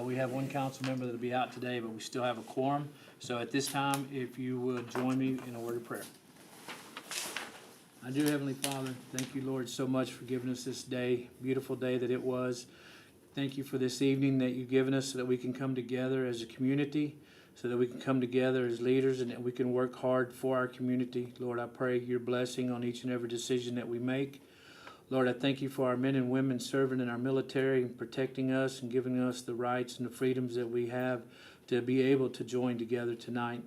We have one council member that'll be out today, but we still have a quorum. So at this time, if you would join me in a word of prayer. I do, Heavenly Father, thank you, Lord, so much for giving us this day, beautiful day that it was. Thank you for this evening that you've given us so that we can come together as a community, so that we can come together as leaders and that we can work hard for our community. Lord, I pray your blessing on each and every decision that we make. Lord, I thank you for our men and women serving in our military and protecting us and giving us the rights and the freedoms that we have to be able to join together tonight.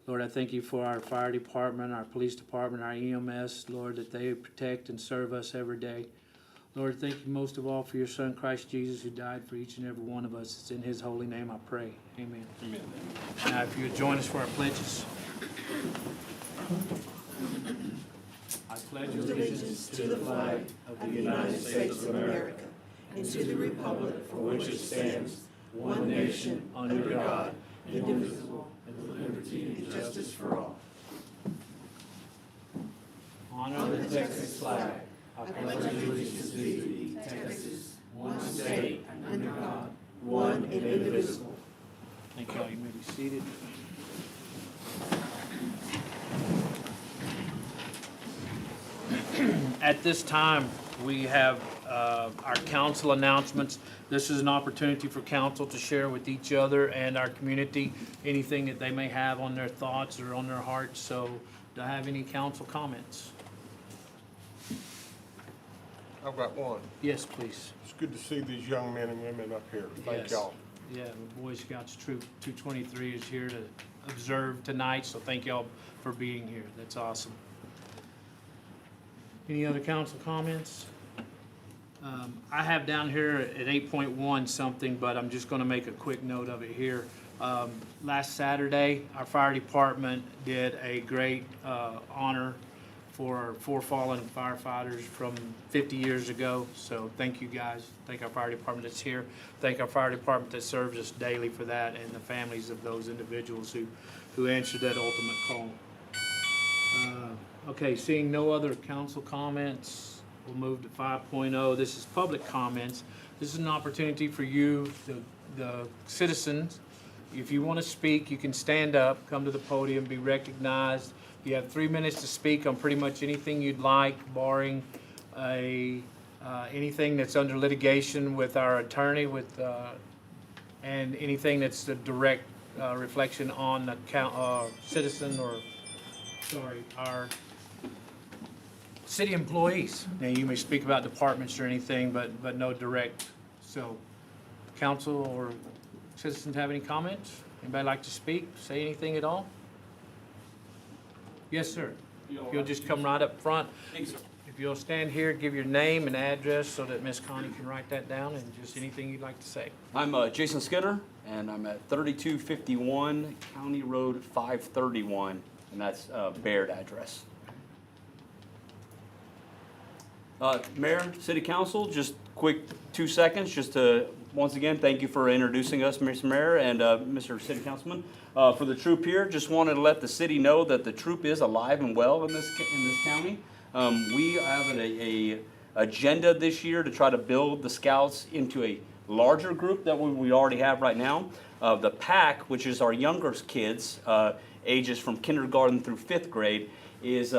Lord, I thank you for our fire department, our police department, our EMS, Lord, that they protect and serve us every day. Lord, thank you most of all for your Son, Christ Jesus, who died for each and every one of us. It's in his holy name I pray. Amen. Amen. Now, if you would join us for our pledges. I pledge allegiance to the flag of the United States of America and to the republic for which it stands, one nation, under God, indivisible, with liberty and justice for all. Honor the Texas flag. I pledge allegiance to thee, Texas, one state, under God, one and indivisible. Thank you all. You may be seated. At this time, we have our council announcements. This is an opportunity for council to share with each other and our community anything that they may have on their thoughts or on their hearts. So, do I have any council comments? I've got one. Yes, please. It's good to see these young men and women up here. Thank Yes. y'all. Yeah, the Boy Scouts Troop 223 is here to observe tonight, so thank y'all for being here. That's awesome. Any other council comments? I have down here at 8.1 something, but I'm just gonna make a quick note of it here. Last Saturday, our fire department did a great honor for 4 fallen firefighters from 50 years ago. So thank you guys. Thank our fire department that's here. Thank our fire department that serves us daily for that, and the families of those individuals who answered that ultimate call. Okay, seeing no other council comments, we'll move to 5.0. This is public comments. This is an opportunity for you, the citizens. If you want to speak, you can stand up, come to the podium, be recognized. You have 3 minutes to speak on pretty much anything you'd like, barring anything that's under litigation with our attorney, and anything that's a direct reflection on the citizen or, our city employees. Now, you may speak about departments or anything, but no direct. So, council or citizens have any comments? Anybody like to speak, say anything at all? Yes, sir. If you'll just come right up front. Thanks, sir. If you'll stand here, give your name and address so that Miss Connie can write that down, and just anything you'd like to say. I'm Jason Skinner, and I'm at 3251 County Road 531, and that's Baird address. Mayor, City Council, just quick 2 seconds just to once again thank you for introducing us, Mr. Mayor and Mr. City Councilman. For the troop here, just wanted to let the city know that the troop is alive and well in this county. We have a agenda this year to try to build the Scouts into a larger group that we already have right now. The PAC, which is our younger kids, ages from kindergarten through 5th grade, is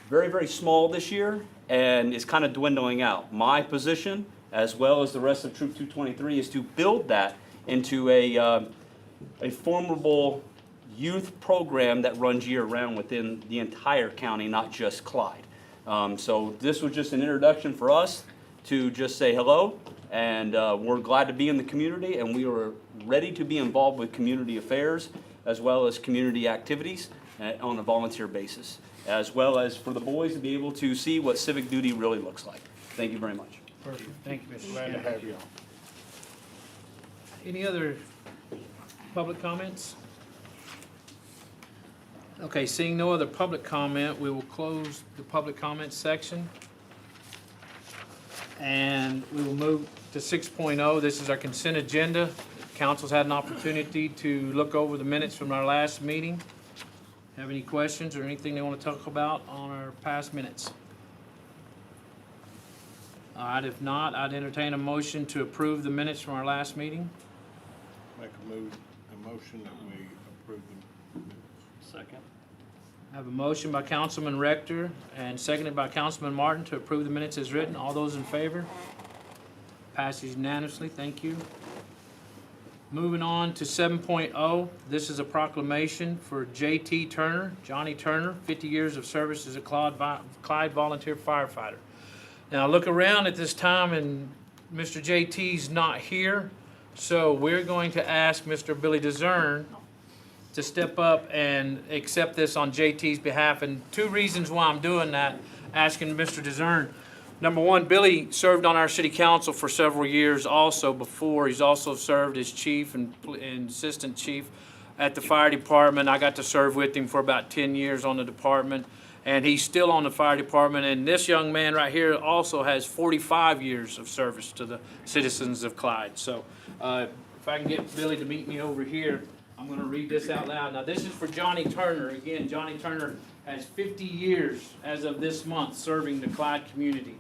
very, very small this year and is kind of dwindling out. My position, as well as the rest of Troop 223, is to build that into a formidable youth program that runs year-round within the entire county, not just Clyde. So this was just an introduction for us to just say hello, and we're glad to be in the community, and we are ready to be involved with community affairs as well as community activities on a volunteer basis, as well as for the boys to be able to see what civic duty really looks like. Thank you very much. Perfect. Thank you, Mr. Glad to have you all. Any other public comments? Okay, seeing no other public comment, we will close the public comment section. And we will move to 6.0. This is our consent agenda. Council's had an opportunity to look over the minutes from our last meeting. Have any questions or anything they want to talk about on our past minutes? All right, if not, I'd entertain a motion to approve the minutes from our last meeting. Make a motion that we approve the minutes. Second. I have a motion by Councilman Rector and seconded by Councilman Martin to approve the minutes as written. All those in favor? Passes unanimously. Thank you. Moving on to 7.0, this is a proclamation for J.T. Turner, Johnny Turner, 50 years of service as a Clyde volunteer firefighter. Now, I look around at this time and Mr. J.T.'s not here, so we're going to ask Mr. Billy DeZern to step up and accept this on JT's behalf. And two reasons why I'm doing that, asking Mr. DeZern. Number one, Billy served on our city council for several years also before. He's also served as chief and assistant chief at the fire department. I got to serve with him for about 10 years on the department, and he's still on the fire department. And this young man right here also has 45 years of service to the citizens of Clyde. So if I can get Billy to meet me over here, I'm going to read this out loud. Now, this is for Johnny Turner. Again, Johnny Turner has 50 years as of this month serving the Clyde community.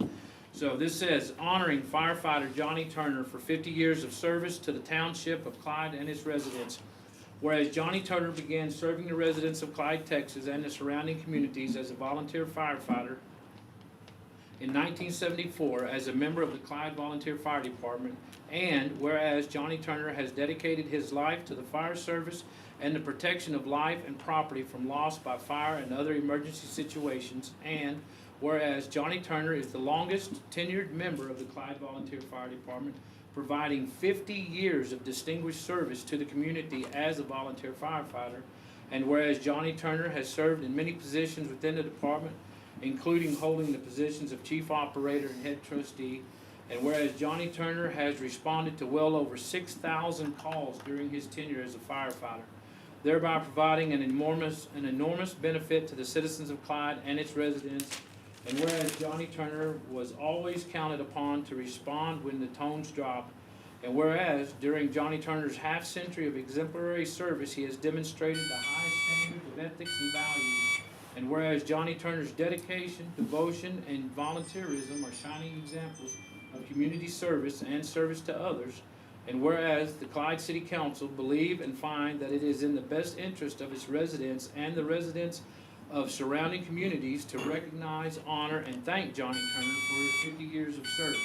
So this says, honoring firefighter Johnny Turner for 50 years of service to the township of Clyde and its residents. Whereas Johnny Turner began serving the residents of Clyde, Texas and the surrounding communities as a volunteer firefighter in 1974 as a member of the Clyde Volunteer Fire Department, and whereas Johnny Turner has dedicated his life to the fire service and the protection of life and property from loss by fire and other emergency situations, and whereas Johnny Turner is the longest tenured member of the Clyde Volunteer Fire Department, providing 50 years of distinguished service to the community as a volunteer firefighter, and whereas Johnny Turner has served in many positions within the department, including holding the positions of chief operator and head trustee, and whereas Johnny Turner has responded to well over 6,000 calls during his tenure as a firefighter, thereby providing an enormous benefit to the citizens of Clyde and its residents, and whereas Johnny Turner was always counted upon to respond when the tones dropped, and whereas during Johnny Turner's half-century of exemplary service he has demonstrated the highest standards of ethics and values, and whereas Johnny Turner's dedication, devotion, and volunteerism are shining examples of community service and service to others, and whereas the Clyde City Council believe and find that it is in the best interest of its residents and the residents of surrounding communities to recognize, honor, and thank Johnny Turner for his 50 years of service.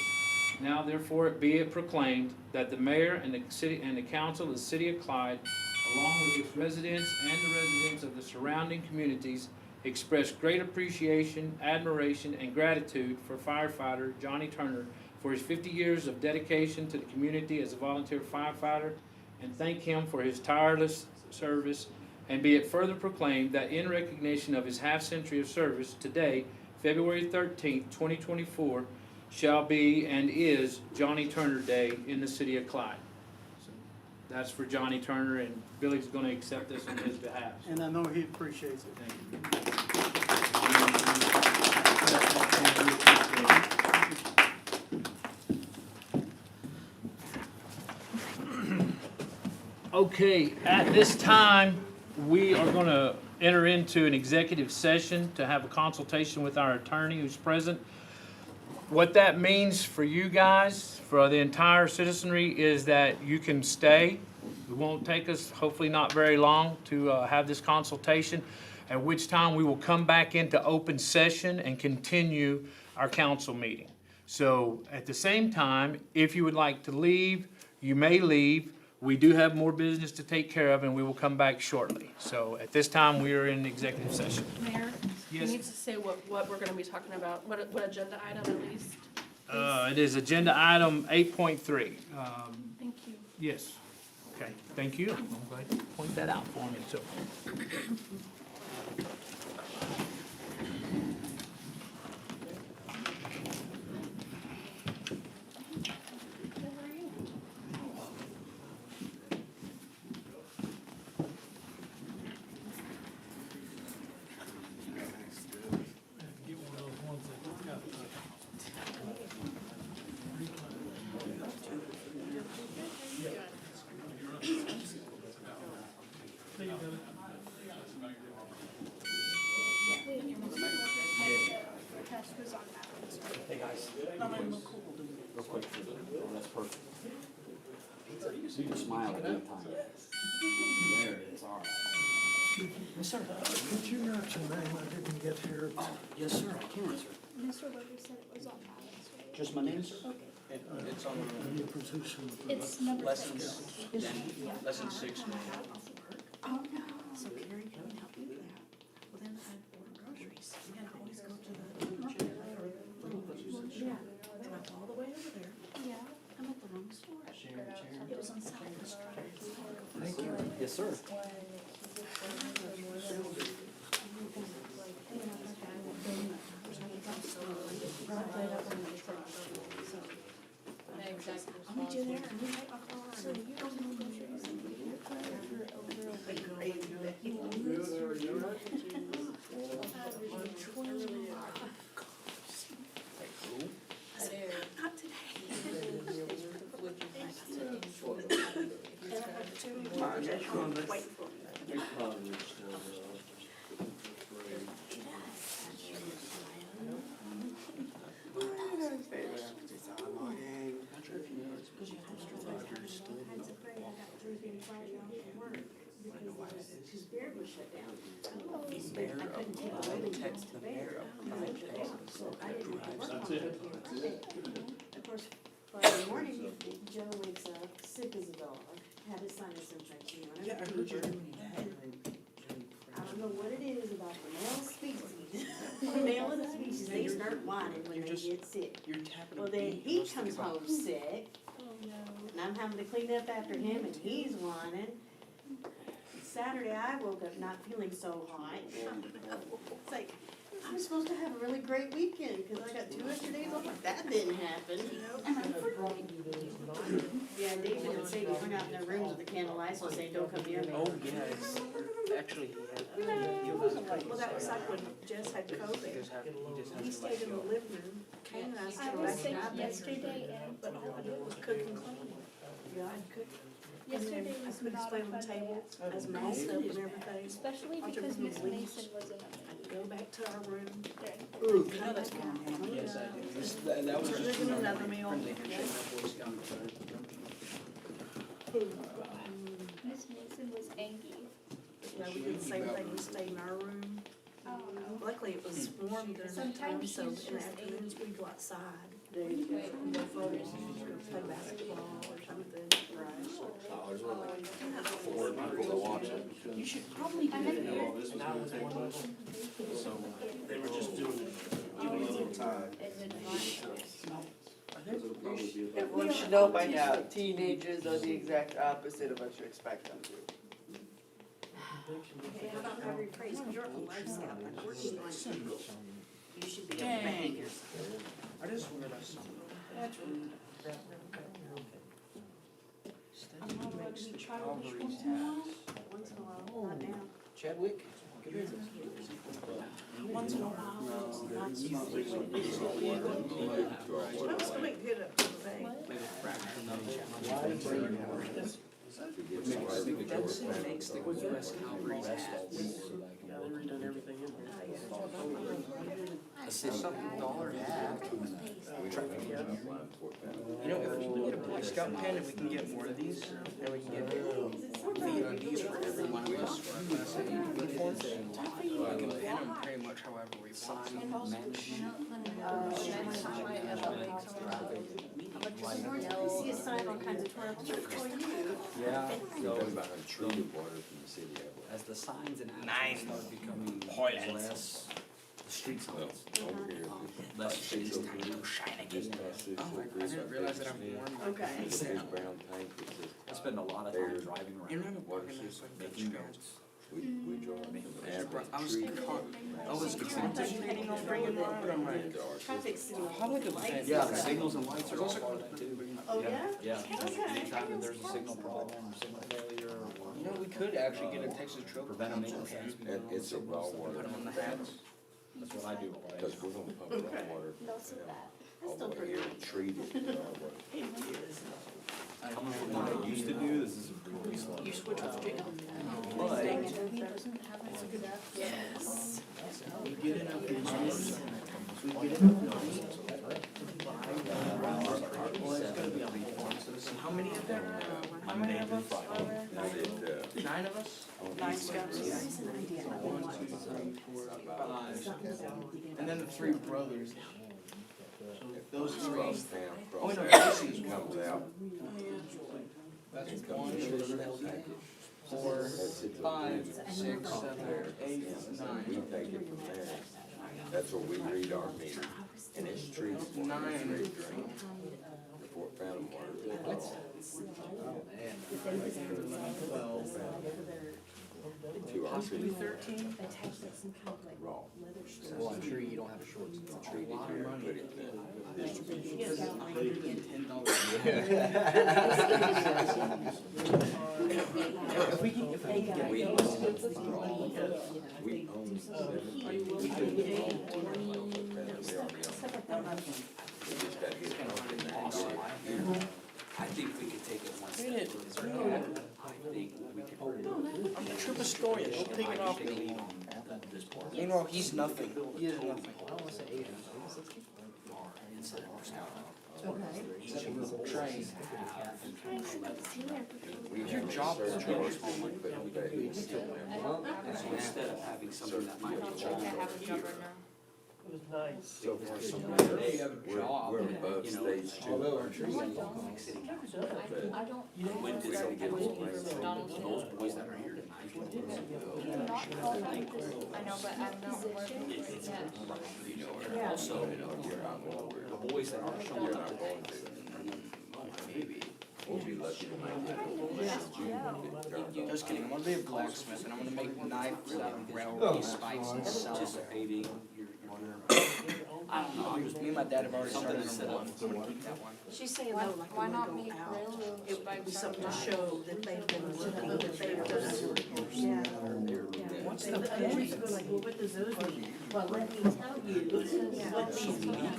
Now therefore be it proclaimed that the mayor and the city and the council of the city of Clyde, along with its residents and the residents of the surrounding communities, express great appreciation, admiration, and gratitude for firefighter Johnny Turner for his 50 years of dedication to the community as a volunteer firefighter, and thank him for his tireless service. And be it further proclaimed that in recognition of his half-century of service, today, February 13th, 2024, shall be and is Johnny Turner Day in the city of Clyde. So that's for Johnny Turner, and Billy's going to accept this on his behalf. And I know he appreciates it. Thank you. Okay, at this time, we are going to enter into an executive session to have a consultation with our attorney who's present. What that means for you guys, for the entire citizenry, is that you can stay. It won't take us, hopefully not very long, to have this consultation, at which time we will come back into open session and continue our council meeting. So at the same time, if you would like to leave, you may leave. We do have more business to take care of, and we will come back shortly. So at this time, we are in executive session. Mayor, you Yes. need to say what we're gonna be talking about, what agenda item at least. It is agenda item 8.3. Thank you. Yes. Okay, thank you. I'm glad you pointed that out for me, so. smile at any time. There it is, all right. Yes, sir. Could you mention name? I didn't get here. Oh, yes, sir, I can, sir. Mr. Weber said it was on balance, right? Just my name, sir? Okay. It's on And your position with It's number lessons, six. lesson 6. Oh, no. So Carrie can help you with that. Well, then I order groceries. You gotta always go to the Chick-fil-A or Little Caesars. Yeah. Drive all the way over there. Yeah. I'm at the wrong store. It was on Southwest Drive. Thank you. Yes, sir. I'll meet you there and we take my car. So you don't know groceries and you get your car Not today. Wait for me. Of course, Friday morning, Joe wakes up, sick as a dog, had a sinus infection. Yeah, I heard you. I don't know what it is about the male species. The male of the species, they start whining when You're they just- get sick. You're tapping. Well, then he comes home sick, and I'm having to clean up after him, and he's whining. Saturday, I woke up not feeling so hot. It's like, I'm supposed to have a really great weekend, cause I got 2 extra days off, but that didn't happen. And I'm freaking. Yeah, David and Sadie hung out in their rooms with the candlelight, so saying, don't come near me. Oh, yes. Actually, he had. Well, that was like when Jess had COVID. He stayed in the living room. Kane and I I stayed was back sick in our bedroom. yesterday But all I did was cook and clean. Yeah, I'd cook. Yesterday I was put not display a on the fun day table, at I was masked up and everything. especially Watch because everyone Miss leave. Mason wasn't I'd go back to our room. there. Ooh. Come back out, clean Yes, I up. do. That was just. Living another meal. Friendly handshake, my Boy Scout. Miss Mason was angry. Yeah, we did the same thing, we stayed in our room. Luckily, it was warm during that time, Sometimes so in she's the just afternoons, we'd go outside. Go photos, go play basketball or something. You should probably do it. And I was one of them. So they were just doing, giving me a little time. Everyone should know by now, teenagers are the exact opposite of what you expect them to. Okay, how about every praise, you're a life scout, like working on people. You should be able to behave yourself. I just wondered, I saw. That's rude. Calvary's hats. Once in a while, not now. Chadwick, come here. Once in a while, it's not usually what it is. I was gonna get it today. That city makes the US Calvary's hats. Yeah, they redone everything in there. A city. $1 hat. You know, if we can get a Boy Scout pen and we can get more of these, and we can get VIPs for every one of us. Uniforms. We can pen them pretty much however we See a sign on kinds of toilets for you. Yeah, so Treated water from the city of as the signs and actions start becoming less, the street signs, over here. less street signs. Just past this, Oh, I didn't realize that I'm warm. Okay. This big brown tank that says. I spend a lot of time driving You know, around, I'm organized, like making notes. We draw from I was average tree. contemplating on bringing mine, but I'm like, Traffic signal. public event. Yeah, the signals and lights are all Also- part of that too. Oh, yeah? Yeah, anytime that there's a signal problem, or signal failure, or You know, we could actually get a Texas truck. prevent a maintenance has to be done on It's a raw signals. water, Put them on the hats. That's what I do all day. because we're gonna pump raw water They'll see that. all the way here and treat it raw water. What I used to do, this is really slow. You switch with Jacob. But He doesn't have it. Yes. We get enough numbers. We get enough numbers. Well, it's gonna be on the form, so how many of them, how many of them? Barbara. Now that, 9 of us? Nine Scouts, yeah. One, two, three, four, 5. And then the 3 brothers. So those 3. cross town, Oh, cross no, out, this is comes out, That's it 1, comes in 2, the 3, package. 4, That's it, 5, the 6, 7, 8, We 9. take it from there. That's where we read our meter, and it's treated. for it. 9. It's ready to drink. The Fort Fountain water. 12. To our city. 13? Raw. Well, I'm sure you don't have a short. Treat it here, put it in the distribution. This is $110. If we can get We own 17. We could get all the water in Fort Fountain. They already own it. We just gotta get it pumped in there. I think we could take it one step further. I think we could. I'm a true historian, don't take it off me. Meanwhile, he's nothing. He is nothing. Train. Your job is to charge people, but we pay. And so instead of having something that might be charged over here. So far, so They have a job. we're above stage 2. Like city council. I don't. When did they get those boys that are here tonight? Not called like this. I know, but I'm not working yet. Also, the boys that are showing up today. Maybe. We'll be lucky to make it. Just kidding, I'm gonna be a blacksmith and I'm gonna make knives out of railroad spikes and sell them. Anticipating your. I don't know, me and my dad have already Something started to on set one, up. I'm gonna keep that one. She's saying Why, though, like why when we not go make out, railroad it would be spikes out something of to knives? show that they've been looking, that they've done. Yeah. What's And the the others point? go like, well, what does those mean? Well, let me tell you what these mean.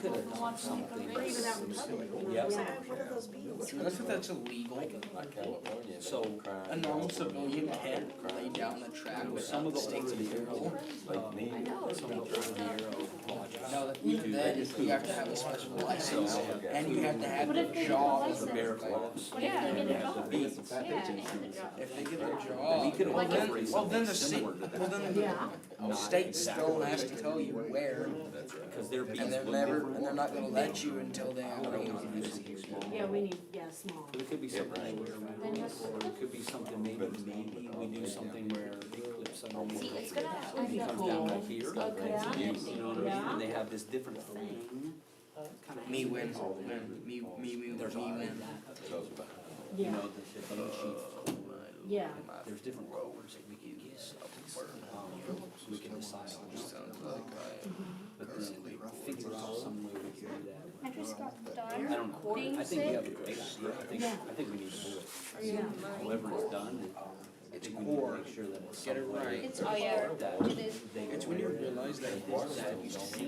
Or even out in public, you know, Yep. say, oh, what are those beans? Unless if that's illegal, Like California. So, a normal civilian can't lay down the track some of without the the state's approval. Like me. some of the earlier projects. No, that even then, you have to have a special license, and you have to have What the if they get a job. license? Bear claws. What if they get a job? Yeah. If they get a We job, could well then, incorporate well then something the city, similar to that. well then the state still has to tell you where, Because they're being. and they're not gonna let you until they agree on it. Yeah, we need, yeah, small. But it could be something where, or it could be something maybe we do something where they clip somebody. See, it's gonna, I Comes know. down right here, Okay. you know what I mean, and they have this different thing. Me win, me There's all win. you know, the name sheet. Yeah. There's different roads that we can use, so we can decide on just, but then figure out some way we can do that. I just got I done don't, being I think we have a sick. great idea, I think we need to do it. Yeah. However it's done, It's we need to core. make sure that it's Get it some way right. It's, oh yeah, it is. they It's when you realize that you see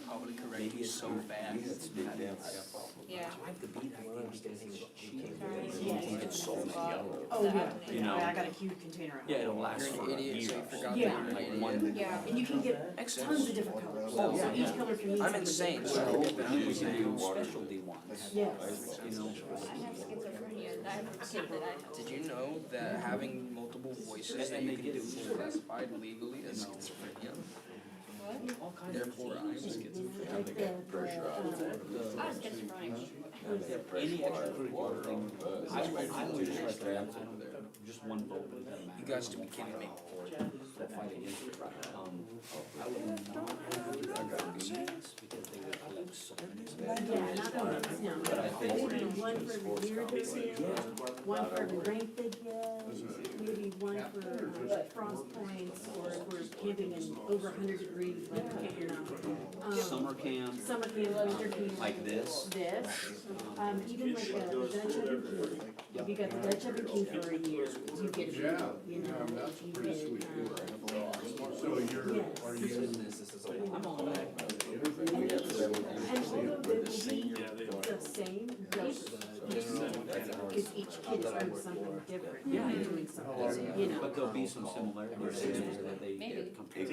public maybe correction it's so fast. Yeah. I like the beat idea because it's cheap. Yes. It's so young. Oh, yeah. You know. I got a huge container out. Yeah, it'll last You're for an a idiot, so year. you forgot that Yeah. you're an Like idiot. one. Yeah. And you can get tons of different colors. Oh, So yeah. each color can mean I'm something insane, different. so We can do specialty ones, Yes. you know. I have schizophrenia, and I have a kid that I know. did you know that having multiple voices that you can do is classified legally as schizophrenia? What? Therefore, I'm schizophrenic. Like I was schizophrenic. Any extracurricular thing, I would just recommend, just one vote would be You guys to be kidding me. that fight against it. I would not because they would collect so many. Yeah, not only, no, But I think maybe one for every year they're in, one for every rank they get, maybe one for frost points, or if we're camping in over 100 degrees, like you can't hear now. Summer camp, Summer camp, winter camp. like this. Even like the Dutch oven king, if you got the Dutch oven king for a year, you get a deal, you know, you get, So you're, are you, I'm on that. And although they will be the same numbers, because each kid is doing something different, they're doing something, you know. But there'll be some similarities in there that they get comfortable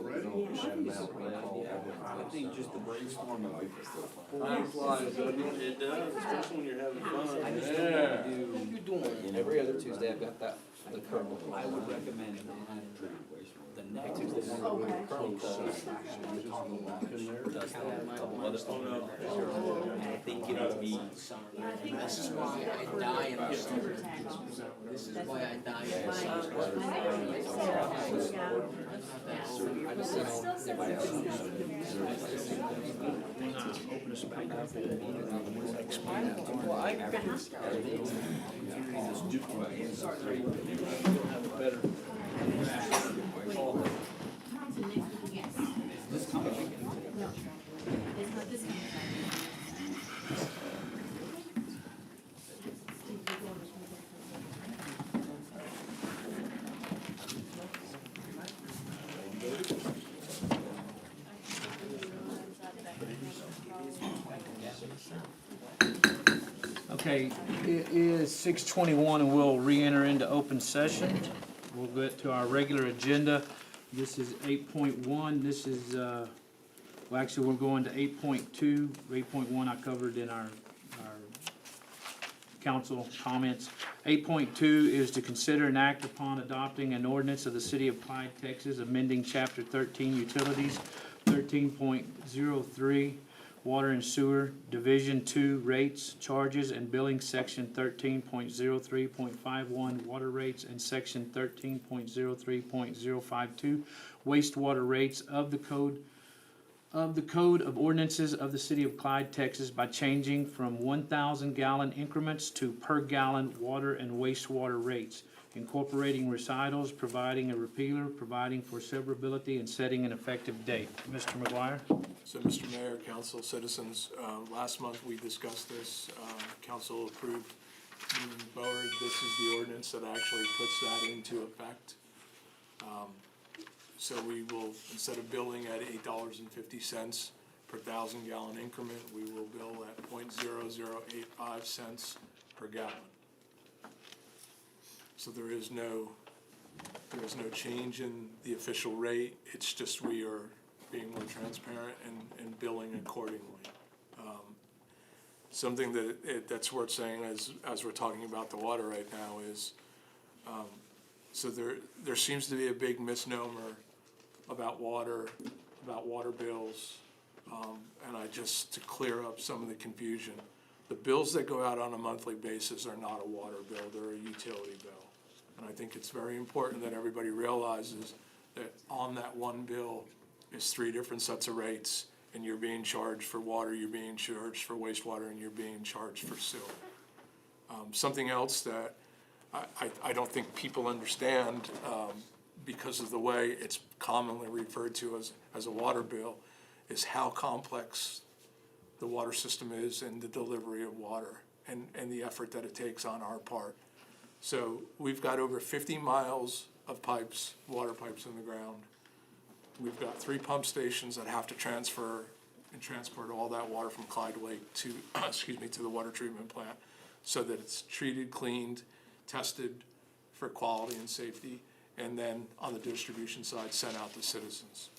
with them. I think just the brainstorm of it. It does, especially when you're having fun. I just don't want to do, every other Tuesday, I've got that, the current, I would recommend the next Tuesday. Does that, a couple other stuff. And I think it'll be. This is why I die in the summer. This is why I die in the summer. I just said, Open us back up. well, I this coming weekend. It's not this kind Okay, it is 6:21 and we'll re-enter into open session. We'll get to our regular agenda. This is 8.1. This is, well, actually, we're going to 8.2. 8.1 I covered in our council comments. 8.2 is to consider and act upon adopting an ordinance of the City of Clyde, Texas, amending Chapter 13 Utilities, 13.03 Water and Sewer, Division 2 Rates, Charges, and Billing, Section 13.03.51 Water Rates, and Section 13.03.052 Wastewater Rates of the Code of Ordinances of the City of Clyde, Texas, by changing from 1,000 gallon increments to per gallon water and wastewater rates, incorporating recitals, providing a repealer, providing for severability, and setting an effective date. Mr. McGuire? So, Mr. Mayor, council, citizens, last month we discussed this. Council approved moving forward. This is the ordinance that actually puts that into effect. So we will, instead of billing at $8.50 per 1,000 gallon increment, we will bill at 0.0085 cents per gallon. So there is no change in the official rate. It's just we are being more transparent and billing accordingly. Something that's worth saying as we're talking about the water right now is, so there seems to be a big misnomer about water bills, and to clear up some of the confusion. The bills that go out on a monthly basis are not a water bill, they're a utility bill. And I think it's very important that everybody realizes that on that one bill is 3 different sets of rates, and you're being charged for water, you're being charged for wastewater, and you're being charged for sewer. Something else that I don't think people understand, because of the way it's commonly referred to as a water bill, is how complex the water system is and the delivery of water and the effort that it takes on our part. So we've got over 50 miles of pipes, water pipes in the ground. We've got 3 pump stations that have to transfer and transport all that water from Clyde Lake to, to the water treatment plant, so that it's treated, cleaned, tested for quality and safety, and then on the distribution side, sent out to citizens.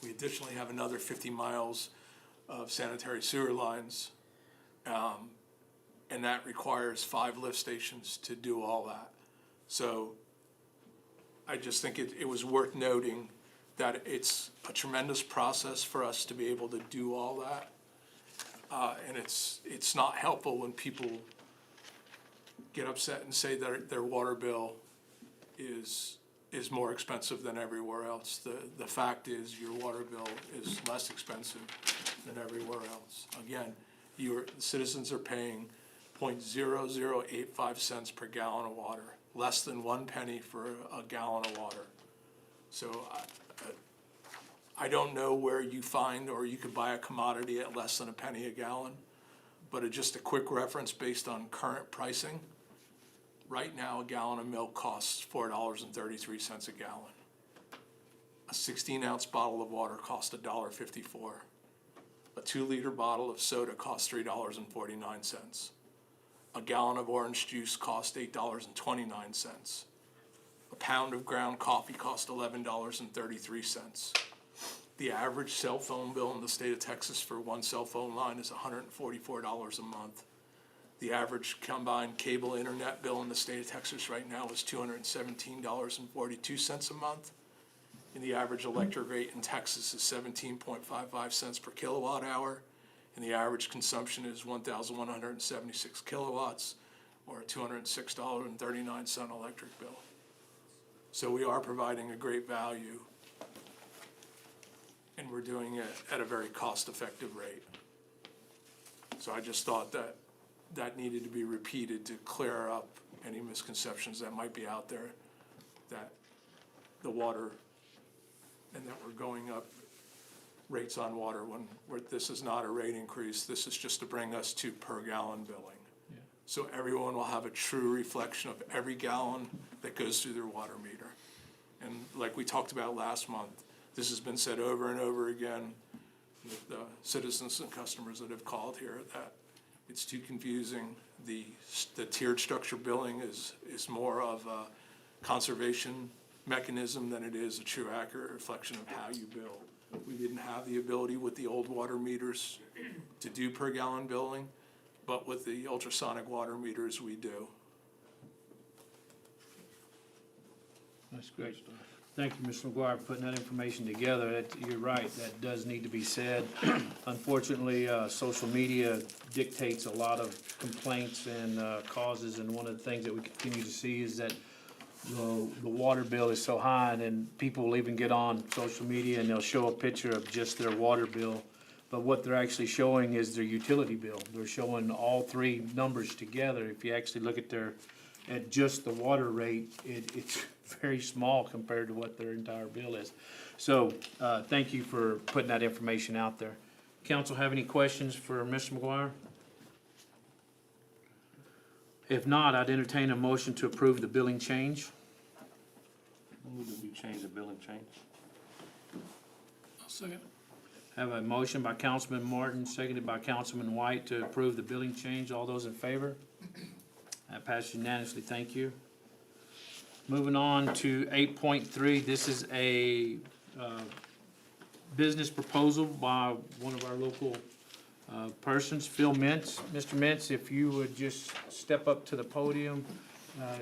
We additionally have another 50 miles of sanitary sewer lines, and that requires 5 lift stations to do all that. So I just think it was worth noting that it's a tremendous process for us to be able to do all that. And it's not helpful when people get upset and say that their water bill is more expensive than everywhere else. The fact is your water bill is less expensive than everywhere else. Again, the citizens are paying 0.0085 cents per gallon of water, less than 1 penny for a gallon of water. So I don't know where you find, or you could buy a commodity at less than a penny a gallon, but just a quick reference based on current pricing. Right now, a gallon of milk costs $4.33 a gallon. A 16-ounce bottle of water cost $1.54. A 2-liter bottle of soda cost $3.49. A gallon of orange juice cost $8.29. A pound of ground coffee cost $11.33. The average cell phone bill in the state of Texas for one cell phone line is $144 a month. The average combined cable internet bill in the state of Texas right now is $217.42 a month. And the average electric rate in Texas is 17.55 cents per kilowatt hour. And the average consumption is 1,176 kilowatts, or a $206.39 electric bill. So we are providing a great value, and we're doing it at a very cost-effective rate. So I just thought that that needed to be repeated to clear up any misconceptions that might be out there, that the water, and that we're going up rates on water when this is not a rate increase. This is just to bring us to per gallon billing. Yeah. So everyone will have a true reflection of every gallon that goes through their water meter. And like we talked about last month, this has been said over and over again with the citizens and customers that have called here, that it's too confusing. The tiered structure billing is more of a conservation mechanism than it is a true accurate reflection of how you bill. We didn't have the ability with the old water meters to do per gallon billing, but with the ultrasonic water meters, we do. That's great. Thank you, Mr. McGuire, for putting that information together. You're right, that does need to be said. Unfortunately, social media dictates a lot of complaints and causes, and one of the things that we continue to see is that the water bill is so high, and then people will even get on social media and they'll show a picture of just their water bill. But what they're actually showing is their utility bill. They're showing all three numbers together. If you actually look at just the water rate, it's very small compared to what their entire bill is. So, thank you for putting that information out there. Council have any questions for Mr. McGuire? If not, I'd entertain a motion to approve the billing change. Move that we change the billing change. I'll second. Have a motion by Councilman Martin, seconded by Councilman White to approve the billing change. All those in favor? That passes unanimously. Thank you. Moving on to 8.3, this is a business proposal by one of our local persons, Phil Mintz. Mr. Mintz, if you would just step up to the podium,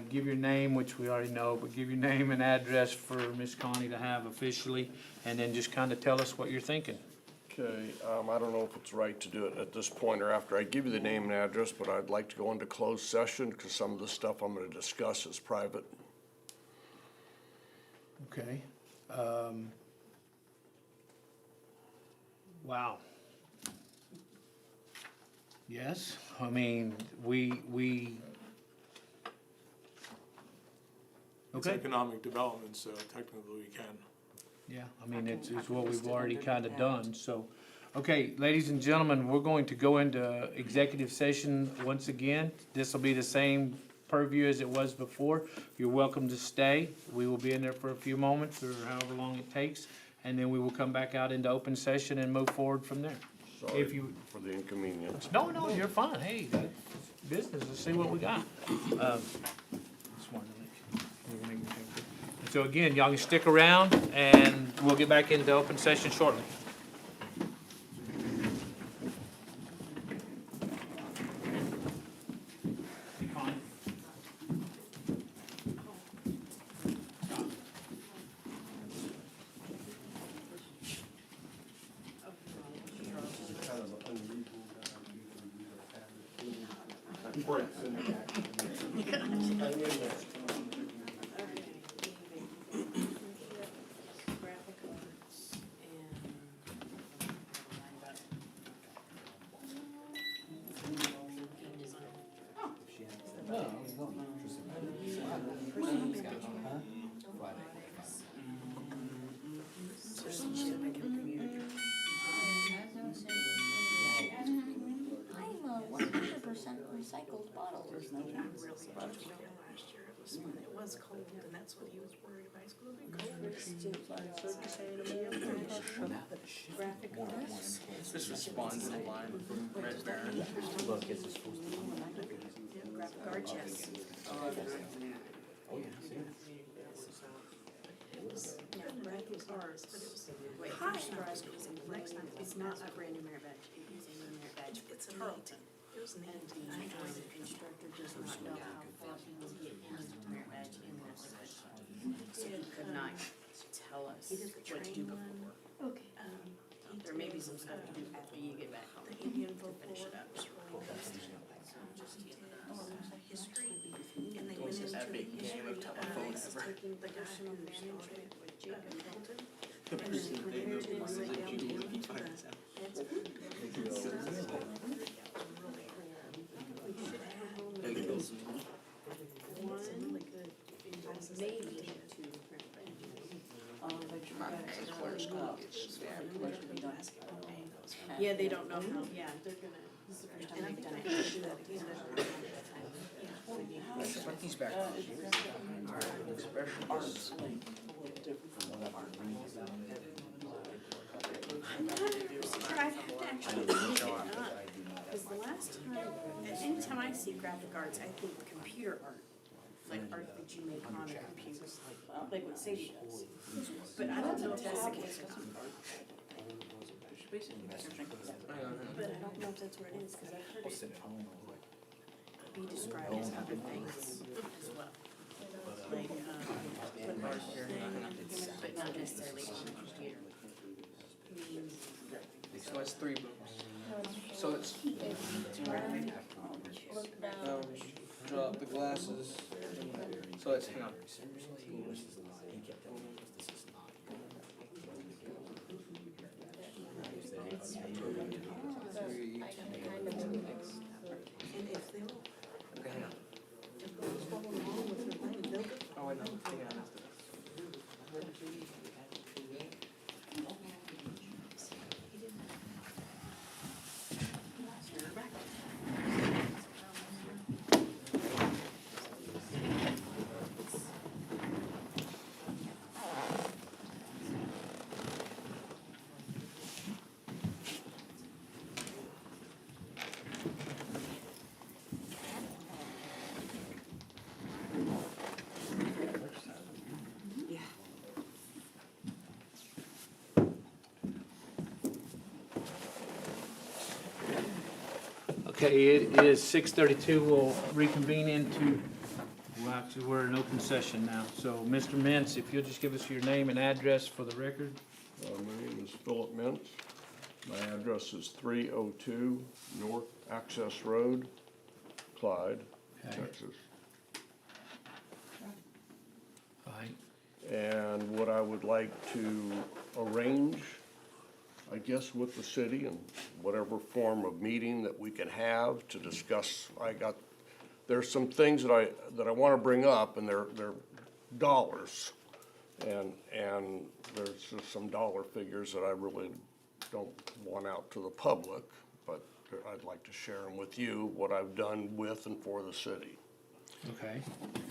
give your name, which we already know, but give your name and address for Miss Connie to have officially, and then just kind of tell us what you're thinking. Okay, I don't know if it's right to do it at this point or after I give you the name and address, but I'd like to go into closed session because some of the stuff I'm gonna discuss is private. Okay. Wow. Yes, I mean, we. It's Okay. economic development, so technically we can. Yeah, I mean, it's what we've already kind of done, so. Okay, ladies and gentlemen, we're going to go into executive session once again. This will be the same purview as it was before. You're welcome to stay. We will be in there for a few moments or however long it takes, and then we will come back out into open session and move forward from there. Sorry If you- for the inconvenience. No, you're fine. Hey, that's business, let's see what we got. Just wanted to make sure. So again, y'all can stick around and we'll get back into open session shortly. I'm a 100% recycled bottle. this one, it was cold, and that's what he was worried about, it's gonna be cold. Graphic arts. This responds to the line from Red Baron. Look, it's supposed to be. Graphic arts, yes. Yeah, graphic arts, but it was, wait, first drive, next time, it's not a brand new merit badge, it is a new merit badge. It's a Tarleton. It was neat. And the instructor does not know how far he will get his merit badge in that division. So he could not tell us He did the what to do training before one. work. Okay. There may be some stuff to do after you get back home. The Indian to finish it up. folklore was really good. History, and they went into the Epic game history of telephone ever. taking the guy who started with Jacob Hilton. And then he went into and went down into the. They killed some. One, maybe two merit badges. Yeah, they don't know how, yeah, they're gonna, this is the first time they've done it. They should do that again. What these back expressions. I'm not sure, I have to actually look it up, because the last time, anytime I see graphic arts, I think computer art, like art that you make on a computer, like what Sadie does. But I don't know if that's the case or not. But I don't know if that's where it is, because I've heard it be described as other things as well. Like, but not necessarily on a computer. So it's 3 books. So it's, drop the glasses. So it's, hang on. And if they'll, Okay, hang on. if they'll follow along with the thing, they'll go. Oh, wait, no, hang on. Okay, it is 6:32. We'll reconvene into, well, actually, we're in open session now. So, Mr. Mintz, if you'll just give us your name and address for the record. My name is Philip Mintz. My address is 302 North Access Road, Clyde, Okay. Texas. All right. And what I would like to arrange, I guess, with the city and whatever form of meeting that we can have to discuss, there's some things that I wanna bring up, and they're dollars. And there's just some dollar figures that I really don't want out to the public, but I'd like to share them with you, what I've done with and for the city. Okay.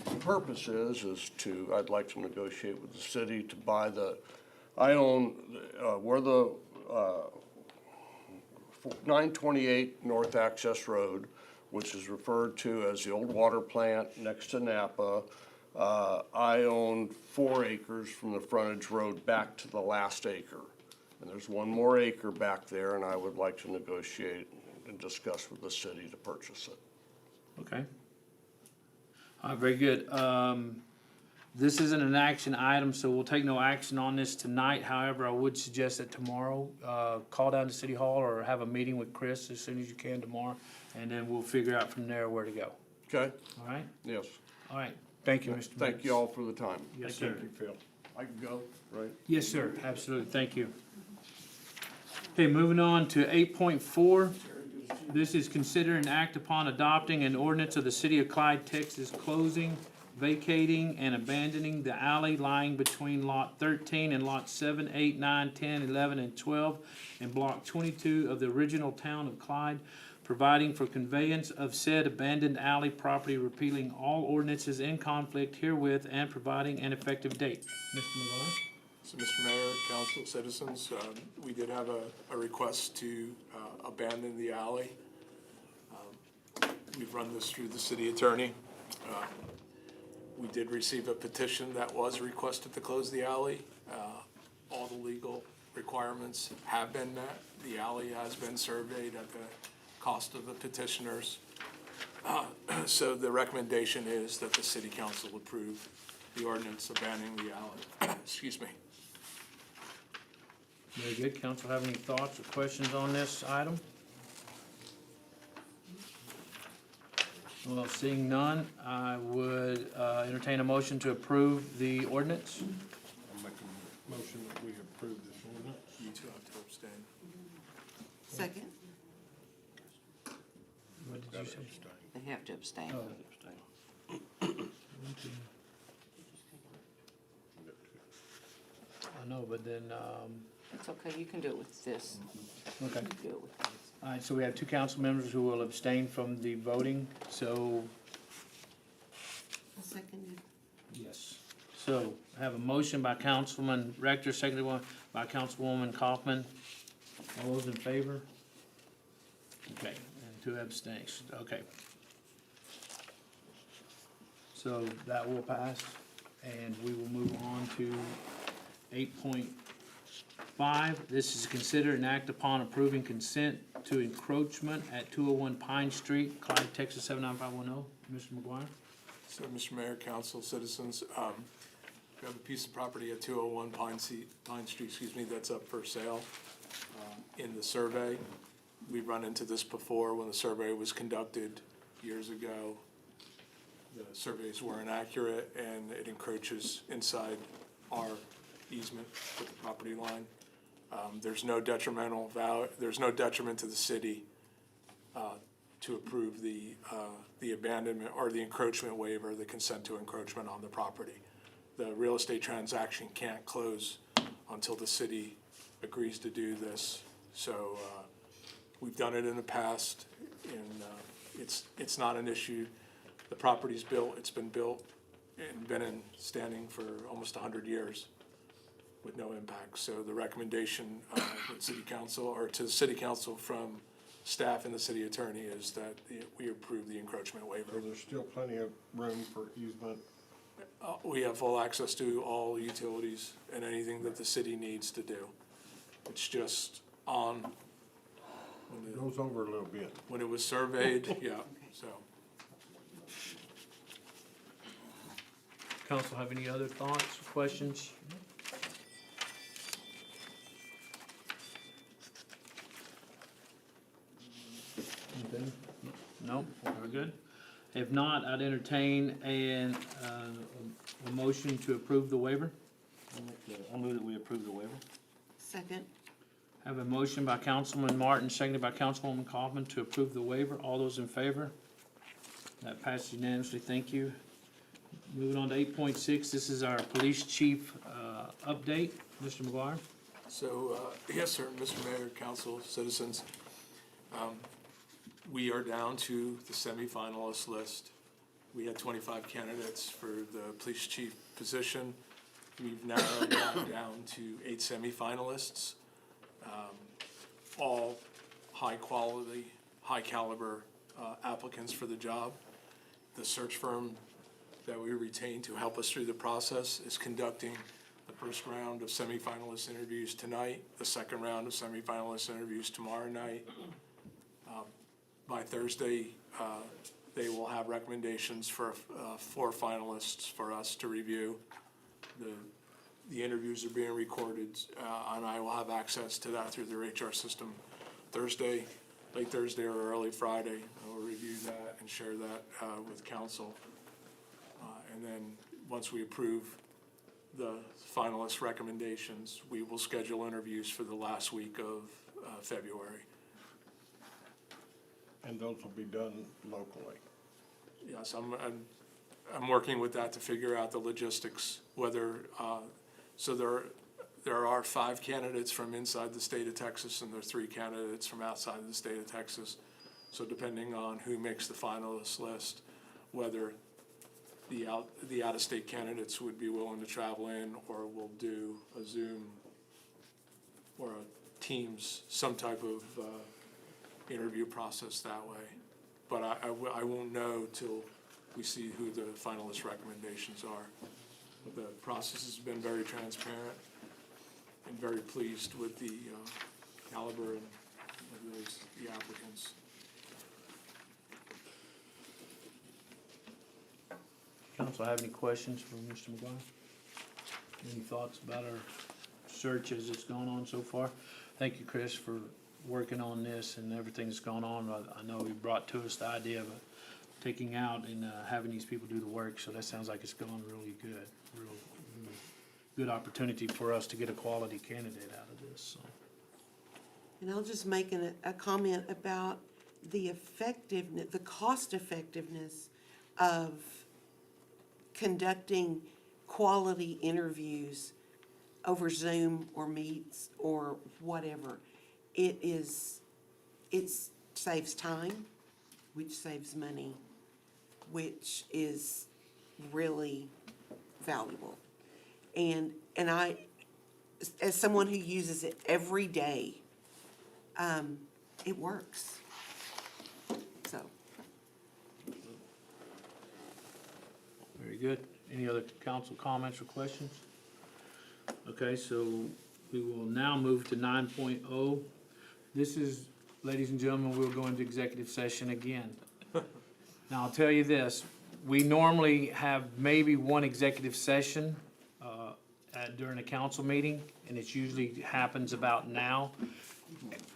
The purpose I'd like to negotiate with the city to buy I own, where the 928 North Access Road, which is referred to as the old water plant next to Napa. I own 4 acres from the frontage road back to the last acre. And there's 1 more acre back there, and I would like to negotiate and discuss with the city to purchase it. Okay. All right, very good. This isn't an action item, so we'll take no action on this tonight. However, I would suggest that tomorrow, call down to City Hall or have a meeting with Chris as soon as you can tomorrow, and then we'll figure out from there where to go. Okay? All right? Yes. All right. Thank you, Mr. Thank Mintz. you all for the time. Yes, sir. Thank you, Phil. I can go, right? Yes, sir, absolutely, thank you. Okay, moving on to 8.4. This is consider an act upon adopting an ordinance of the City of Clyde, Texas, closing, vacating, and abandoning the alley lying between Lot 13 and Lot 7, 8, 9, 10, 11, and 12 in Block 22 of the original town of Clyde providing for conveyance of said abandoned alley property, repealing all ordinances in conflict herewith, and providing an effective date. Mr. McGuire? So, Mr. Mayor, council, citizens, we did have a request to abandon the alley. We've run this through the city attorney. We did receive a petition that was requested to close the alley. All the legal requirements have been met. The alley has been surveyed at the cost of the petitioners. So the recommendation is that the city council approve the ordinance abandoning the alley. Excuse me. Very good. Council have any thoughts or questions on this item? Well, seeing none, I would entertain a motion to approve the ordinance. I'll make a motion that we approve this ordinance. You two have to abstain. Second. What did you say? They have to abstain. Oh. I know, but then, It's okay, you can do it with this. okay. You can do it with this. All right, so we have two council members who will abstain from the voting, so, I'll second it. yes. So, I have a motion by Councilman Rector, seconded one by Councilwoman Kaufman. All those in favor? Okay, and two abstains, okay. So that will pass, and we will move on to 8.5. This is consider an act upon approving consent to encroachment at 201 Pine Street, Clyde, Texas 79510. Mr. McGuire? So, Mr. Mayor, council, citizens, we have a piece of property at 201 Pine Street, that's up for sale. In the survey, we've run into this before when the survey was conducted years ago. The surveys were inaccurate and it encroaches inside our easement with the property line. There's no detrimental there's no detriment to the city to approve the abandonment or the encroachment waiver, the consent to encroachment on the property. The real estate transaction can't close until the city agrees to do this. So we've done it in the past, and it's not an issue. The property's built, it's been built and been in standing for almost 100 years with no impact. So the recommendation with city council, or to the city council from staff and the city attorney, is that we approve the encroachment waiver. So there's still plenty of room for easement. We have full access to all utilities and anything that the city needs to do. It's just on It goes over a little bit. when it was surveyed, yeah, so. Council have any other thoughts or questions? Anything? No? We're good? If not, I'd entertain a motion to approve the waiver. I'll move that we approve the waiver. Second. Have a motion by Councilman Martin, seconded by Councilwoman Kaufman to approve the waiver. All those in favor? That passes unanimously. Thank you. Moving on to 8.6, this is our police chief update. Mr. McGuire? So, yes, sir, Mr. Mayor, council, citizens. We are down to the semifinalist list. We had 25 candidates for the police chief position. We've narrowed that down to 8 semifinalists, all high quality, high caliber applicants for the job. The search firm that we retained to help us through the process is conducting the first round of semifinalist interviews tonight, the second round of semifinalist interviews tomorrow night. By Thursday, they will have recommendations for 4 finalists for us to review. The interviews are being recorded, and I will have access to that through their HR system Thursday, late Thursday or early Friday. I will review that and share that with council. And then, once we approve the finalist recommendations, we will schedule interviews for the last week of February. And those will be done locally. Yes, I'm working with that to figure out the logistics, whether, so there are 5 candidates from inside the state of Texas, and there are 3 candidates from outside of the state of Texas. So depending on who makes the finalist list, whether the out-of-state candidates would be willing to travel in, or we'll do a Zoom or a Teams, some type of interview process that way. But I won't know till we see who the finalist recommendations are. But the process has been very transparent, and very pleased with the caliber of the applicants. Council, have any questions for Mr. McGuire? Any thoughts about our search as it's gone on so far? Thank you, Chris, for working on this and everything that's gone on. I know you brought to us the idea of taking out and having these people do the work, so that sounds like it's gone really good. Real good opportunity for us to get a quality candidate out of this, so. And I'll just make a comment about the effectiveness, the cost effectiveness of conducting quality interviews over Zoom or Meets or whatever. It saves time, which saves money, which is really valuable. And I, as someone who uses it every day, it works. So. Very good. Any other council comments or questions? Okay, so we will now move to 9.0. This is, ladies and gentlemen, we'll go into executive session again. Now, I'll tell you this, we normally have maybe one executive session during a council meeting, and it usually happens about now.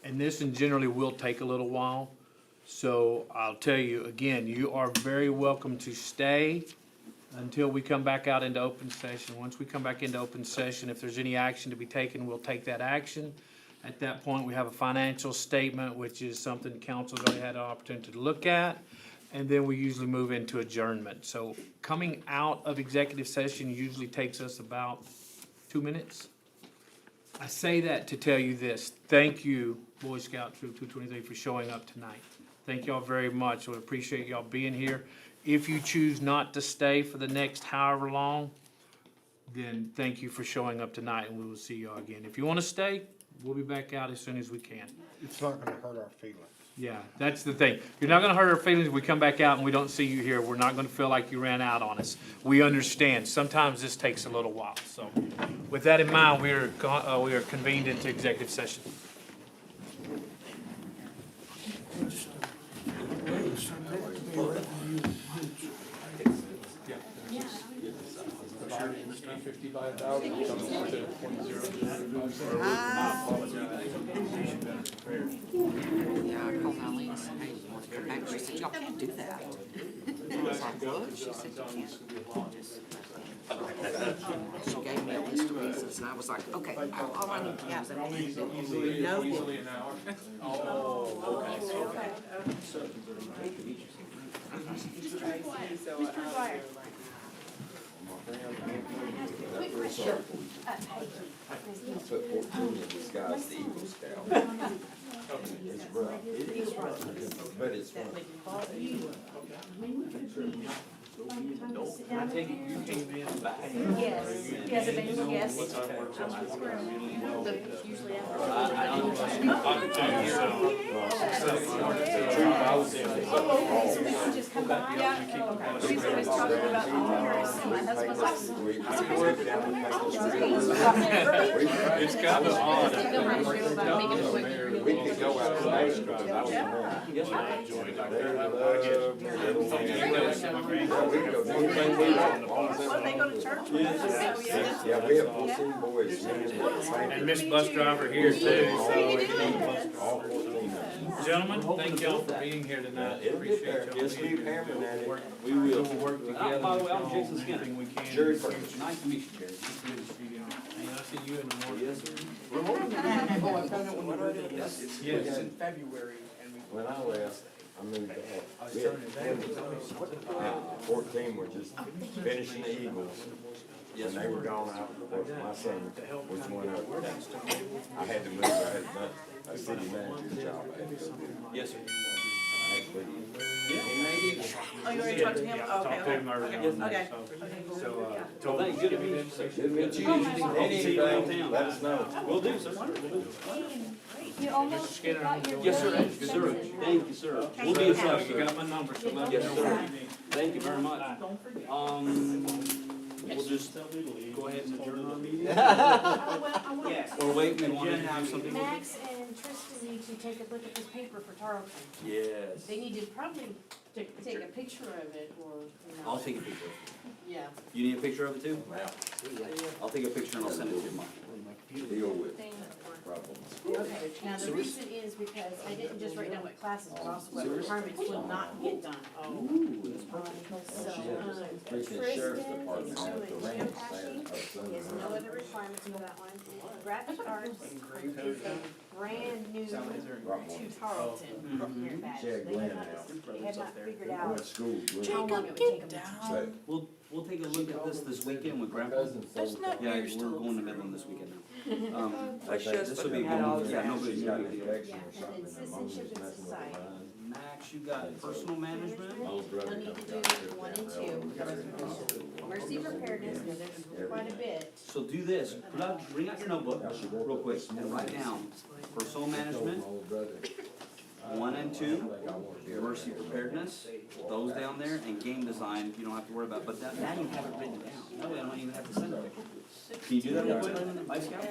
And this one generally will take a little while. So I'll tell you, again, you are very welcome to stay until we come back out into open session. Once we come back into open session, if there's any action to be taken, we'll take that action. At that point, we have a financial statement, which is something the council's already had an opportunity to look at. And then we usually move into adjournment. So coming out of executive session usually takes us about 2 minutes. I say that to tell you this. Thank you, Boy Scout Troop 223, for showing up tonight. Thank y'all very much. We appreciate y'all being here. If you choose not to stay for the next however long, then thank you for showing up tonight, and we will see y'all again. If you want to stay, we'll be back out as soon as we can. It's not gonna hurt our feelings. Yeah, that's the thing. You're not gonna hurt our feelings if we come back out and we don't see you here. We're not gonna feel like you ran out on us. We understand. Sometimes this takes a little while. So with that in mind, we are convened into executive session. Yeah, I called Eileen and said, hey, you want to come back? She said, y'all can't do that. I was like, what? She said, you can't. She gave me a list of reasons, and I was like, okay, all I need to do is everything. No, Quick question. Put 14 in disguise the Eagle Scout. It's rough. It is rough, but it's fun. I take it you came in back. Yes, yes, eventually, yes. Usually just come by. Yeah, she's always talking about owners, my husband's like. It's kind of odd. We could go out to Nashville. Well, they go to church with us. Yeah, we have 14 boys. And Miss Bus Driver here too, so. Gentlemen, thank y'all for being here tonight. Appreciate y'all Just being keep here. hammering at it. We will work together. By the way, I'm with Jason y'all, Skinner. anything we can. Jerry in the First. future. Nice to meet you, Jerry. Good to see you. And I'll see you in the morning. Yes, sir. Oh, I found out when you read it. It's Yes. in February, and we. When I left, I moved back. We had 14 were just finishing the Eagles. And they were gone out, my son was one of them. I had to move, I had a city manager's job. I had to go do. Yes, sir. I Oh, you already talked to him? Yeah, I talked to him earlier on Okay. that, so, told him Thank to you. give me the information. Good meeting you. Hope to see you around town. Let us know. Will do, sir. You almost got your Yes, sir. really Yes, sir. expensive. Thank you, sir. We'll be in touch, You sir. got my number, so let me Yes, know sir. what you need. Thank you very much. We'll just go ahead and adjourn our meeting. Or wait, we want to do something. Max and Tristan need to take a look at this paper for Tarleton. Yes. They need to probably take a picture of it or, you know. I'll take a picture. Yeah. You need a picture of it too? I'll take a picture and I'll send it to you, Mike. Deal with problems. Okay, now the reason is because I didn't just write down what classes, but also what requirements will not get done. Ooh, that's perfect. So, Precinct Sheriff's Tristan Department is has doing the range geocaching, there's no other requirements for that one. Graphic arts is a brand new to Tarleton here in Baton. She had They Glenn have not, out. they have not figured Went out to school. how long it would take them to. But We'll take a look at this weekend with Grandpa. That's not Yeah, yours we're till- going to Midland this weekend now. Like This will be, had all yeah, the nobody's She gonna got be an there. infection or something, and her mom was Citizenship and messing with her society. mind. Max, you got personal management? My old brother They'll need comes to down do here one down and the road, two. we got her in the hospital. Mercy preparedness, because there's quite a bit. So do this, bring out your notebook Now she woke real up quick this and morning. write down personal Told management, my old brother, 1 and 2, I think I wanna be around mercy here. preparedness, those down there, and game design, you don't have to worry about, but now you have it written down. That way I don't even have to send it. Can you do that real quick, Vice Scout?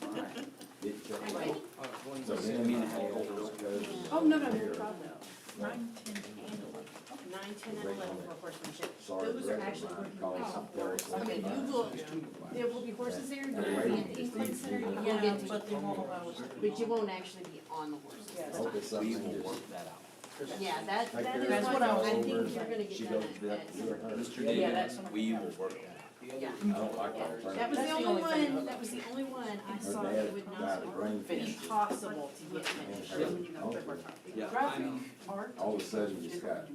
Alright. Did check it Right. out. So then I mean, I how you hold it goes Oh, no, no, here. no problem. 9, 10, and 11. 9, 10, and 11 for horsemanship. Sorry, Those are actually working call out. some therapist. Okay, you will, there will be horses there, you will be at the equine center, you will get to, But they won't allow us to. but you won't actually be on the horses. Hope it's something We will just- work that out. Yeah, that is That's what what I I was think over. you're gonna She get goes done to that, at. you and her. Mr. Yeah, David, that's- we will work that out. Yeah. I don't like Yeah. alternative. That was the That's the only only thing. one, that was the only one I Her saw that dad would died not of brain be cancer. possible to get finished. Yeah, I know. All of a sudden, he just got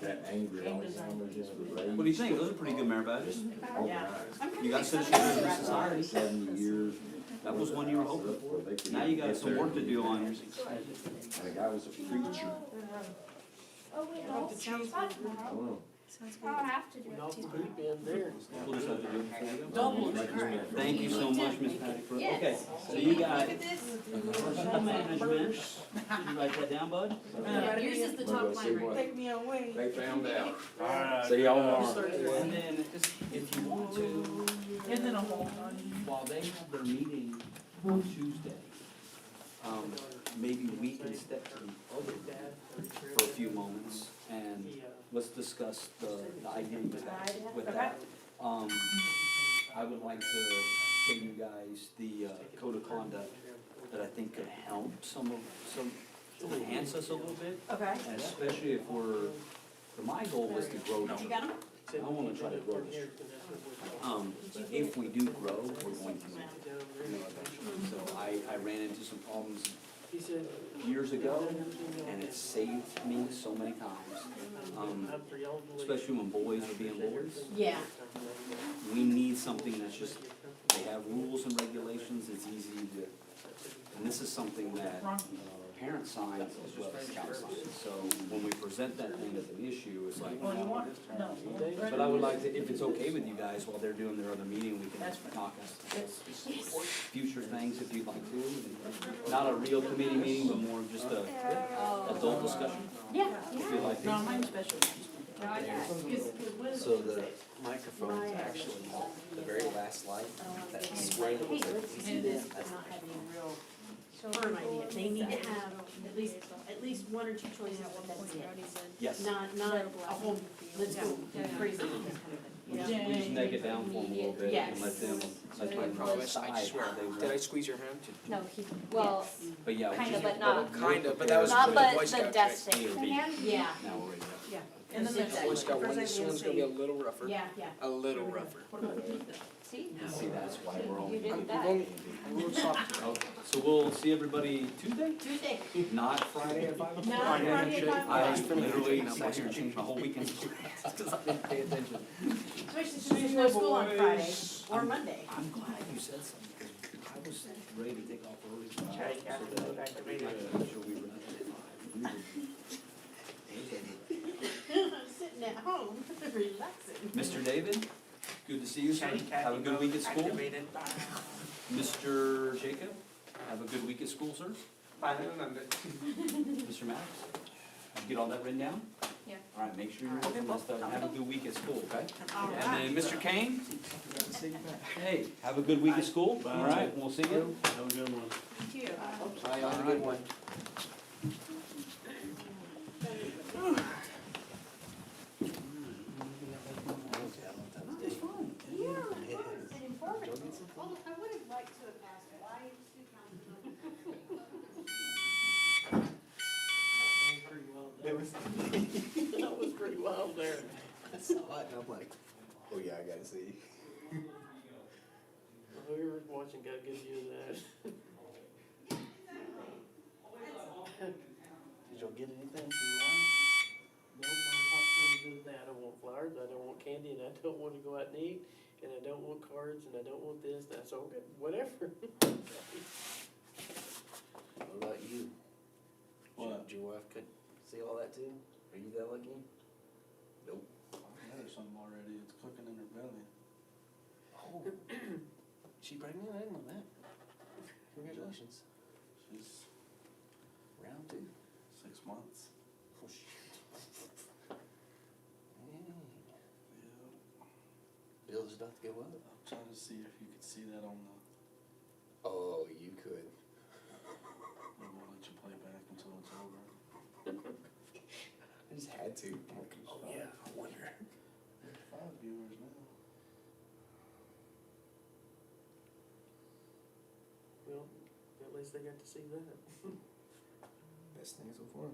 that angry all the time, just with rage. What do you think? Those are pretty good merit badges. Oh, Yeah. God. You got citizenship in society. 70 years. That was one you were hoping for. They could Now you got get some there. work to do on yours. And the guy was a preacher. Oh, wait, no, sounds fun. I don't know. I don't have to do it too. We'll just have to do it before we go. Double. Thank you so much, Ms. Patty. Yes. Okay, so you got Look at this. personal management. You write that down, bud? Yeah, yours is the top line right Take me away. They found out. Alright. See y'all tomorrow. And then, if you want to, And then a whole. while they have their meeting on Tuesday, maybe we can step to the other for a few moments and let's discuss the idea with that. I would like to show you guys the code of conduct that I think could help enhance us a little bit. Okay. And especially if my goal is to grow. You got them? I wanna try to grow this. If we do grow, we're going to eventually. So I ran into some problems years ago, and it saved me so many times. Especially when boys are being boys. Yeah. We need something that's just, they have rules and regulations, it's easy to, and this is something that parents sign as well as scout signs. So when we present that thing as an issue, it's like, no. But I would like to, if it's okay with you guys, while they're doing their other meeting, we can talk future things if you'd like to. Not a real committee meeting, but more of just a adult discussion, Yeah. if you'd like to. No, mine's special. So the microphone's actually the very last light, that square little Hey, thing. let's do this, but not have any real firm idea. They need to have at least one or two choices, but that's it. Yes. Not a whole, let's go crazy with this kind of thing. We just neck it down for them a little bit and let them Promise, decide I swear. how they Did I want. squeeze your hand? No, he, well, But yeah, kind we of, just, but not, Kind of, but that was not the but Boy the Scout death trick. thing. Yeah, now we're ready to go. yeah. And then there's Boy Scout one, this one's gonna be a little rougher. Yeah, yeah. A little rougher. See? See, that's why we're only. You did We've that. only, we'll talk. Okay, so we'll see everybody Tuesday, Tuesday. not Friday at 5 o'clock. Not Friday at 5 I o'clock. literally sat here and changed my whole weekend because I didn't pay attention. Especially since there's no school on Friday or Monday. I'm glad you said something, because I was ready to take off early. So that I could make sure we were done at 5. sitting at home, relaxing. Mr. David, good to see you, sir. Have a good week at school. Mr. Jacob, have a good week at school, sir. I remember. Mr. Maddox, did you get all that written down? Yeah. All right, make sure you're looking this stuff and have a good week at school, okay? All And right. then Mr. Kane? Hey, have a good week at school. All right, we'll see you. Have a good one. You too. Bye, y'all have a good one. I would have liked to have asked why two councilmen. It was, That was pretty wild there. I saw it and I'm like, oh yeah, I gotta see. Whoever's watching got a good view of that. Did y'all get anything from your wife? No, my pop's gonna do that. I don't want flowers, I don't want candy, and I don't want to go out and eat, and I don't want cards, and I don't want this, that's all good, whatever. What about you? What? Did your wife could see all that too? Are you that lucky? Nope. I had something already, it's cooking in her belly. Oh. She pregnant? I didn't know that. Congratulations. She's Round 2. 6 months. Oh shit. Yeah. Bill's about to go up. I'm trying to see if you could see that on the, Oh, you could. I won't let you play back until it's over. I just had to. I'm like, oh yeah, I wonder. There's 5 viewers now. Well, at least they got to see that. Best thing so far.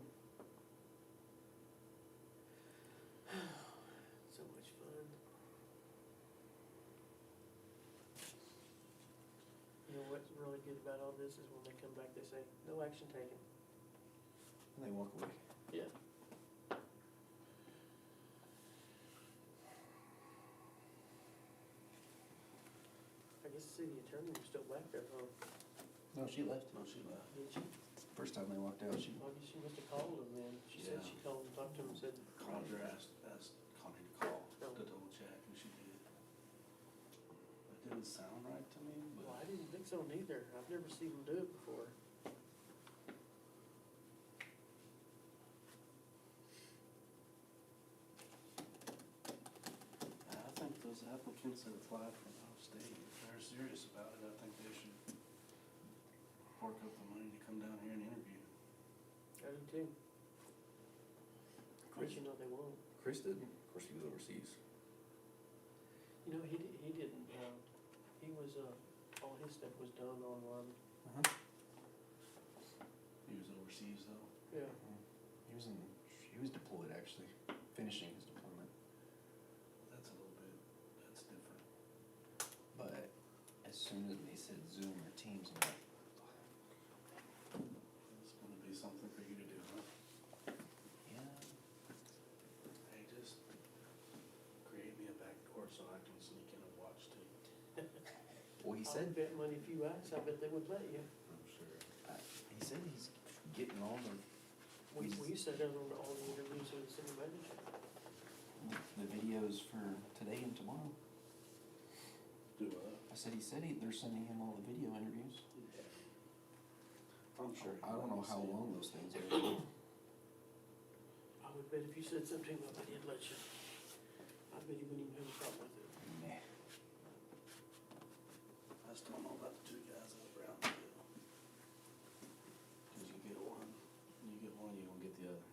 So much fun. You know what's really good about all this is when they come back, they say, no action taken. And they walk away. Yeah. I guess the city attorney was still back there, huh? No, she left. No, she left. Did she? First time they walked out, she. I guess she must have called him then. She said Yeah. she called and talked to him and said. Roger asked Connie to call to double check, and she did. It didn't sound right to me, Well, but I didn't think so neither. I've never seen him do it before. I think those applicants that applied from out of state, if they're serious about it, I think they should fork up the money to come down here and interview. I do too. Of course, you know they won't. Chris did. Of course, he was overseas. You know, he didn't, he was, all his stuff was done online. He was overseas though. Yeah. He was deployed actually, finishing his deployment. That's different. But as soon as they said Zoom or Teams, I'm like, It's gonna be something for you to do, huh? yeah. Hey, just create me a backdoor so I can sneak in and watch too. Well, he I said, bet money if you asked, I bet they would let you. I'm sure. he said he's getting all We sat down on all the interviews with the city manager. the videos for today and tomorrow. Do what? I said they're sending him all the video interviews. Yeah. I'm sure. I don't know how long those things are. I would bet if you said something about it, he'd let you. I bet you wouldn't even have a problem with it. Nah. I just don't know about the 2 guys up around the hill. Cause you get one, you won't get the other.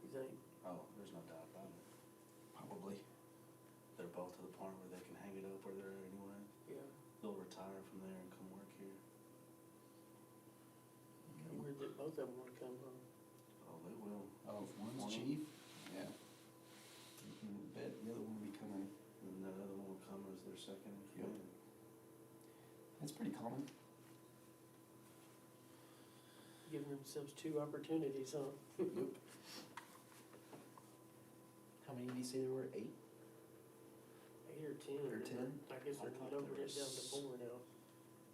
You think? Oh, there's no doubt about it. Probably. They're both to the point where they can hang it up where they're at anyway. Yeah. They'll retire from there and come work here. Weird that both of them want to come home. Oh, they will. Oh, if one's chief, yeah. You can bet the other one will be coming. And that other one will come as their second in Yep. command. It's pretty common. Giving themselves 2 opportunities, huh? Yep. How many did you say there were? 8? 8 or 10. Or 10? I guess I they're thought numbering there it down to was- 4 now.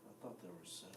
I thought there were 7.